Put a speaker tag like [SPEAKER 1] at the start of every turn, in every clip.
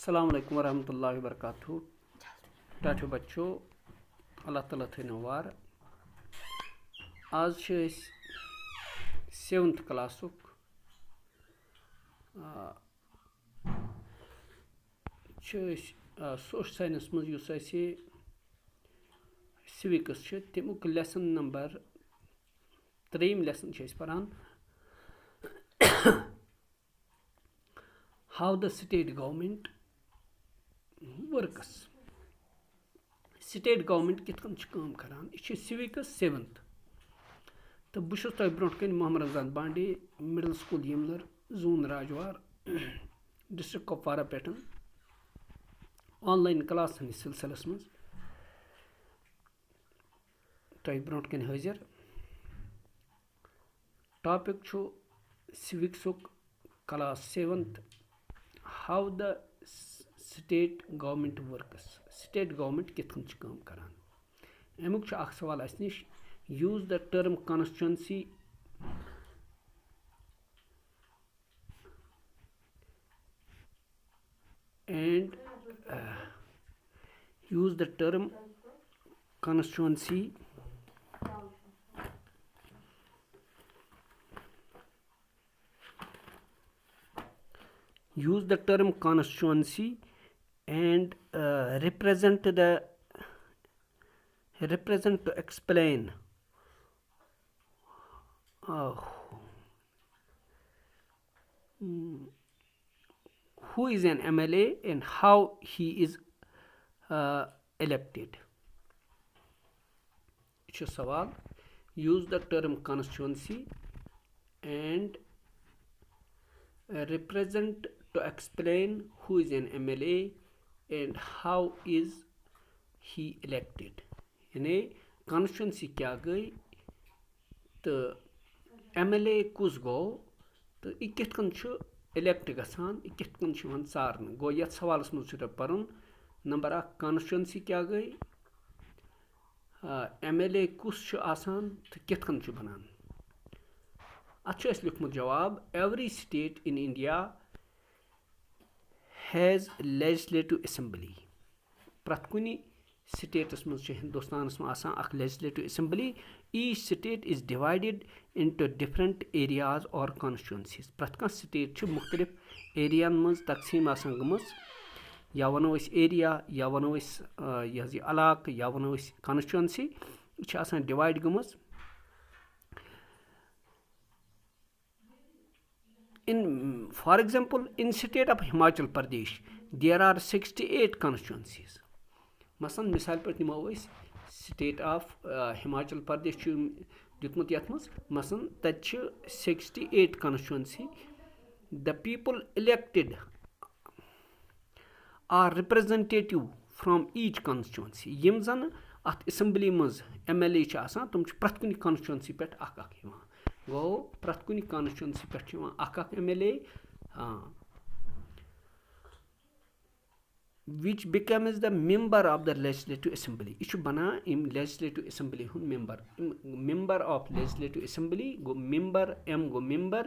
[SPEAKER 1] السلام علیکم ورحمۃ اللہ وبرکاتہ. ٹاٹھو بچو اللہ تعالیٰ تھٲینو وار. آز چھِ أسۍ 7th کلاسُک چھِ أسۍ سوشل ساینس منٛز یُس اَسہِ سِوِکٕس چھِ تَمیُک لیسن نمبر 3 لیسن چھِ أسۍ پران. How the state government works. State government کِتھ کٔنۍ چھِ کٲم کران. یہِ چھِ سِوِکٕس 7th تہٕ بہٕ چھُس تۄہہِ برونٛٹھ کَنۍ محمد رمضان بانڈے مِڈل سکوٗل یِملر زوٗن راجوار ڈسٹرک کپوارہ پٮ۪ٹھ آن لاین کلاسن ہٕنٛدِس سلسلس منٛز تۄہہِ برونٛٹھ کَنۍ حٲضِر. ٹاپِک چھُ سِوِکسُک class 7th. How the state government works. State government کِتھ کٔنۍ چھِ کٲم کران. امیُک چھُ اکھ سوال اَسہِ نِش. Use the term constituency and use the term constituency and represent to explain who is an MLA and how he is elected. یہ چھُ سوال. use the term constituency and represent to explain who is an MLA and how is he elected. یعنی کانسٹچوینسی کیٛاہ گٔے تہٕ MLA کُس گوٚو تہٕ یہِ کِتھ کٔنۍ چھُ اِلیکٹ گژھان, یہِ کِتھ کٔنۍ چھُ یِوان ژارنہٕ. گوٚو یَتھ سوالَس منٛز چھُ تۄہہِ پَرُن نمبر 1 کانسٹچوینسی کیٛاہ گٔے, MLA کُس چھُ آسان تہٕ کِتھ کٔنۍ چھُ بَنان. اَتھ چھُ اَسہِ لیوٗکھمُت جواب. Every state in India has legislative assembly. پرٛٮ۪تھ کُنہِ سٹیٹس منٛز چھِ ہندوستانس منٛز آسان اکھ لیجسلیٹو اسمبلی. ایچ سٹیٹ از ڈِوایڈِڈ انٹو ڈفرنٹ ایریاز اور کانسٹچوینسیز. پرٛٮ۪تھ کانٛہہ سٹیٹ چھِ مُختٔلِف ایریاہن منٛز تقسیٖم آسان گٔمٕژ. یا وَنو أسۍ ایریا, یا وَنو أسۍ یہِ حظ یہِ علاقہٕ, یا وَنو أسۍ کانسٹچوینسی. یہِ چھِ آسان ڈِوایڈ گٔمٕژ. For example in state of Himachal Pradesh there are 68 constituencies. مثلاً مثال پٲٹھۍ نِمو أسۍ سٹیٹ آف ہماچل پردیش چھُ دیُتمُت یَتھ منٛز. مثلاً تَتہِ چھِ 68 constituency. The people elected are representative from each constituency. یِم زن اتھ اسمبلی منٛز MLA چھِ آسان تِم چھِ پرٛٮ۪تھ کُنہِ کانسٹچوینسی پٮ۪ٹھ اکھ اکھ یِوان. گوٚو پرٛٮ۪تھ کُنہِ کانسٹچوینسی پٮ۪ٹھ چھُ یِوان اکھ اکھ MLA. Which becomes the member of the legislative assembly. یہِ چھُ بنان اَمہِ لیجسلیٹو اسمبلی ہُنٛد member. Member of legislative assembly گوٚو ممبر. M گوٚو ممبر,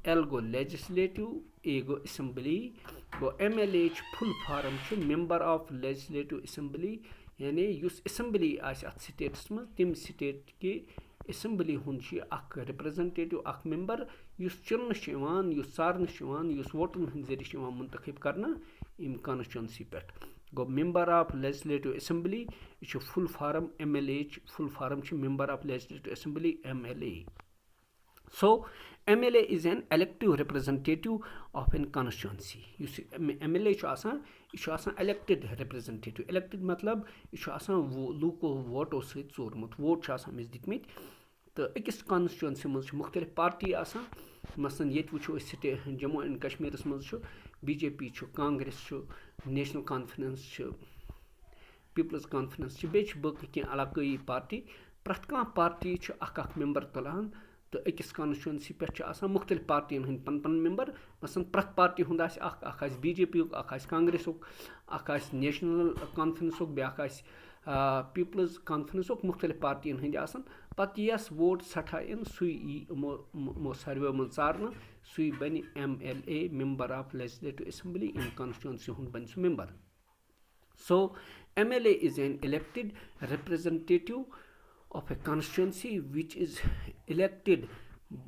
[SPEAKER 1] L گوٚو لیجسلیٹو, A گوٚو اسمبلی. گوٚو MLA چھُ فُل فارم چھُ ممبر آف لیجسلیٹو اسمبلی. یعنی یُس اسمبلی آسہِ اتھ سٹیٹس منٛز تَمہِ سٹیٹ کہِ اسمبلی ہُنٛد چھُ یہِ اکھ رِپریزنٹیٹو, اکھ ممبر یُس چُننہٕ چھُ یِوان, یُس ژارنہٕ چھُ یِوان, یُس ووٹن ہٕنٛدۍ ذٔریعہٕ چھُ یِوان مُنتخب کرنہٕ اَمہِ کانسٹچوینسی پٮ۪ٹھ. گوٚو ممبر آف لیجسلیٹو اسمبلی. یہِ چھُ فُل فارم MLA چھُ فُل فارم چھُ member of legislative assembly MLA. So MLA is an elective representative of an constituency. یُس MLA چھُ آسان یہِ چھُ آسان الیکٹِڈ رِپریزنٹیٹو. الیکٹِڈ مطلب یہِ چھُ آسان لوٗکو ووٹو سۭتۍ ژوٗرمُت. ووٹ چھُ آسان أمِس دِتمٕتۍ. تہٕ أکِس کانسٹچوینسی منٛز چھِ مُختٔلِف پارٹی آسان. مثلاً ییٚتہِ وٕچھو أسۍ جموں اینڈ کشمیٖرس منٛز چھُ BJP چھُ, کانگریس چھُ, نیشنل کانفرنس چھُ, پیپلز کانفرنس چھِ, بیٚیہِ چھِ باقٕے کینٛہہ علاقٲیی پارٹی. پرٛٮ۪تھ کانٛہہ پارٹی چھُ اکھ اکھ ممبر تُلان تہٕ أکِس کانسٹچوینسی پٮ۪ٹھ چھِ آسان مُختٔلِف پارٹین ہٕنٛدۍ پنُن پنُن ممبر. مثلاً پرٛٮ۪تھ پارٹی ہُنٛد آسہِ اکھ آسہِ BJP یُک, اکھ آسہِ کانگریسُک, اکھ آسہِ نیشنل کانفرنسُک, بیاکھ آسہِ پیپلز کانفرنس مختلف پارٹین ہند آسان پتہ یس ووٹ سٹھا ان سُے ای یِمو ساروِیو منٛز ژارنہٕ سُے بنہِ MLA member of legislative assembly ییٚمہِ کانسٹچوینسی ہُنٛد بنہِ سُہ ممبر. So MLA is an elected representative of a constituency which is elected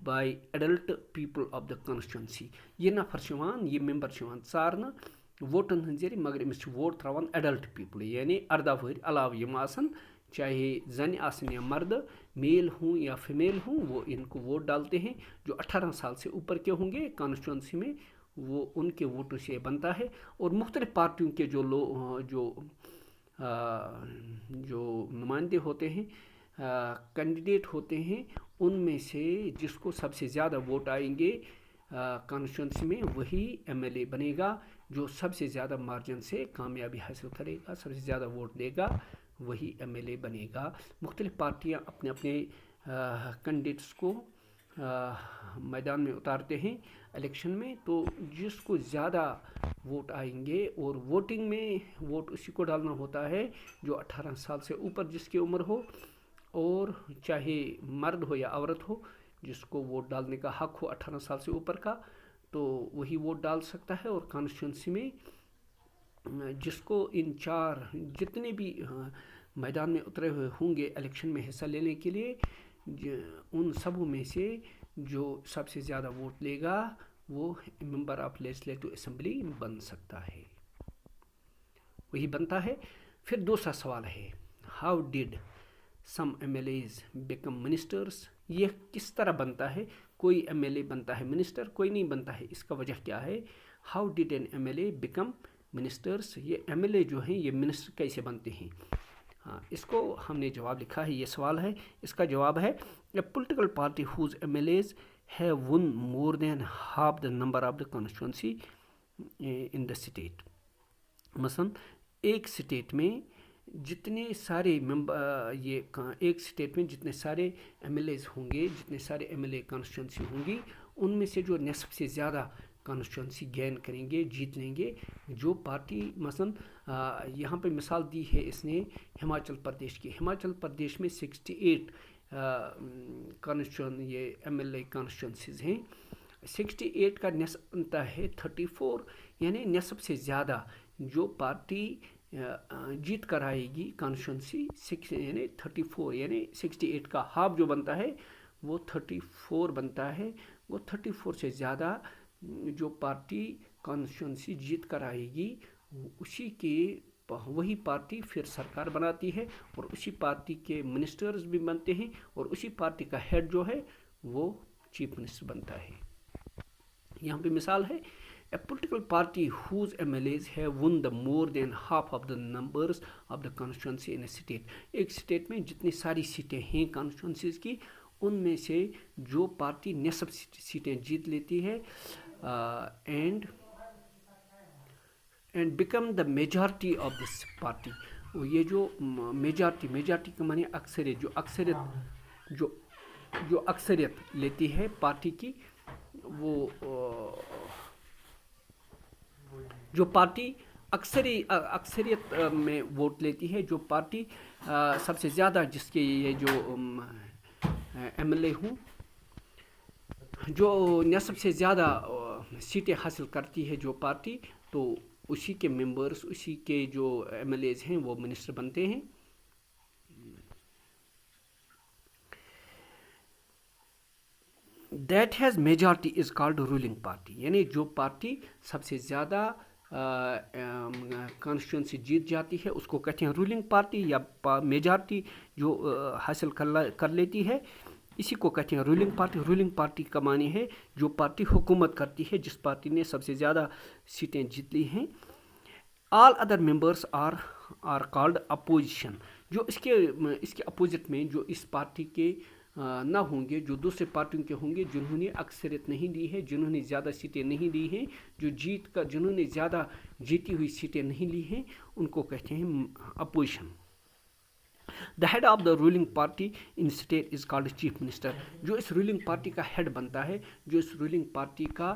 [SPEAKER 1] by adult people of the constituency. یہ نفر چھُ یہ ممبر چھُ ژارنہٕ ووٹن ہٕنٛدۍ ذٔریعہٕ مگر أمِس چھِ ووٹ تراوان ایڈلٹ پیپل یعنی 18 وُہٕرۍ علاوٕ یِم آسن چاہے زنہِ آسن یا مرد میل ہوں یا فیمیل ہوں وہ ان کو ووٹ ڈالتے ہیں. جو 18 سال سے اوپر کے ہوں گے کانسٹیچوئنسی میں وہ ان کے ووٹوں سے بنتا ہے. اور مختلف پارٹیوں کے جو نمائندے ہوتے ہیں کینڈیڈیٹ ہوتے ہیں ان میں سے جس کو سب سے زیادہ ووٹ آئیں گے کانسٹیچوئنسی میں وہی MLA بنے گا. جو سب سے زیادہ مارجن سے کامیابی حاصل کرے گا سب سے زیادہ ووٹ دے گا وہی MLA بنے گا. مختلف پارٹیاں اپنے اپنے کینڈیڈیٹس کو میدان میں اتارتے ہیں الیکشن میں. تو جس کو زیادہ ووٹ آئیں گے اور ووٹنگ میں ووٹ اسی کو ڈالنا ہوتا ہے جو 18 سال سے اوپر جس کی عمر ہو اور چاہے مرد ہو یا عورت ہو جس کو ووٹ ڈالنے کا حق ہو 18 سال سے اوپر کا تو وہی ووٹ ڈال سکتا ہے. اور کانسٹیچوئنسی میں جس کو ان 4 جتنے بھی میدان میں اترے ہوئے ہوں گے الیکشن میں حصہ لینے کے لیے ان سبوں میں سے جو سب سے زیادہ ووٹ لے گا وہ ممبر آف لیجسلیٹو اسمبلی بن سکتا ہے وہی بنتا ہے. پھر دوسرا سوال ہے how dead some MLAs become ministers. یہ کس طرح بنتا ہے کوئی MLA بنتا ہے منسٹر کوئی نہیں بنتا ہے اس کا وجہ کیا ہے. How did an MLA become ministers. یہ MLA جو ہیں یہ منسٹر کیسے بنتے ہیں. اس کو ہم نے جواب لکھا ہے. یہ سوال ہے اس کا جواب ہے a political party whose MLAs have won more than half the number of the constituency in the state. مثلاً ایک سٹیٹ میں جتنے سارے ایک سٹیٹ میں جتنے سارے MLAs ہوں گے جتنے سارے MLA کانسٹیچوئنسی ہوں گی ان میں سے جو نصف سے زیادہ کانسٹیچوئنسی گین کریں گے جیت لیں گے جو پارٹی مثلاً یہاں پہ مثال دی ہے اس نے ہماچل پردیش کی. ہماچل پردیش میں 68 یہ MLA کانسٹیچوئنسیز ہیں. 68 کا نصف بنتا ہے 34 یعنی نصف سے زیادہ جو پارٹی جیت کر آئے گی کانسٹیچوئنسی یعنی 34 یعنی 68 کا ہاف جو بنتا ہے وہ 34 بنتا ہے. وہ 34 سے زیادہ جو پارٹی کانسٹیچوئنسی جیت کر آئے گی وہی پارٹی پھر سرکار بناتی ہے اور اسی پارٹی کے منسٹرز بھی بنتے ہیں اور اسی پارٹی کا ہیڈ جو ہے وہ چیف منسٹر بنتا ہے. یہاں پہ مثال ہے a political party whose MLAs have won the more than half of the numbers of the constituency in a state. ایک سٹیٹ میں جتنی ساری سیٹیں ہیں کانسٹیچوئنسیز کی ان میں سے جو پارٹی نصف سیٹیں جیت لیتی ہے and become the majority of this party. یہ جو میجارٹی کا معنی اکثریت جو اکثریت لیتی ہے پارٹی کی وہ جو پارٹی اکثریت میں ووٹ لیتی ہے جو پارٹی سب سے زیادہ جس کے یہ جو MLA ہوں جو نصف سے زیادہ سیٹیں حاصل کرتی ہے جو پارٹی تو اسی کے ممبرس اسی کے جو MLAs ہیں وہ منسٹر بنتے ہیں. That has majority is called ruling party. یعنی جو پارٹی سب سے زیادہ کانسٹیچوئنسی جیت جاتی ہے اس کو کہتے ہیں رولنگ پارٹی یا میجارٹی جو حاصل کر لیتی ہے اسی کو کہتے ہیں رولنگ پارٹی. رولنگ پارٹی کا معنی ہے جو پارٹی حکومت کرتی ہے جس پارٹی نے سب سے زیادہ سیٹیں جیت لی ہیں. All other members are called opposition. جو اس کے اپوزٹ میں جو اس پارٹی کے نہ ہوں گے جو دوسرے پارٹیوں کے ہوں گے جنہوں نے اکثریت نہیں دی ہے جنہوں نے زیادہ سیٹیں نہیں دی ہیں جنہوں نے زیادہ جیتی ہوئی سیٹیں نہیں لی ہیں ان کو کہتے ہیں opposition. The head of the ruling party in state is called chief minister. جو اس رولنگ پارٹی کا ہیڈ بنتا ہے جو اس رولنگ پارٹی کا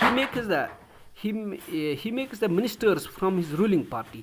[SPEAKER 1] he makes the ministers from his ruling party.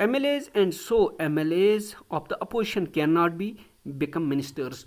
[SPEAKER 1] MLAs and so MLAs of the opposition cannot be become ministers.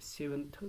[SPEAKER 1] 7th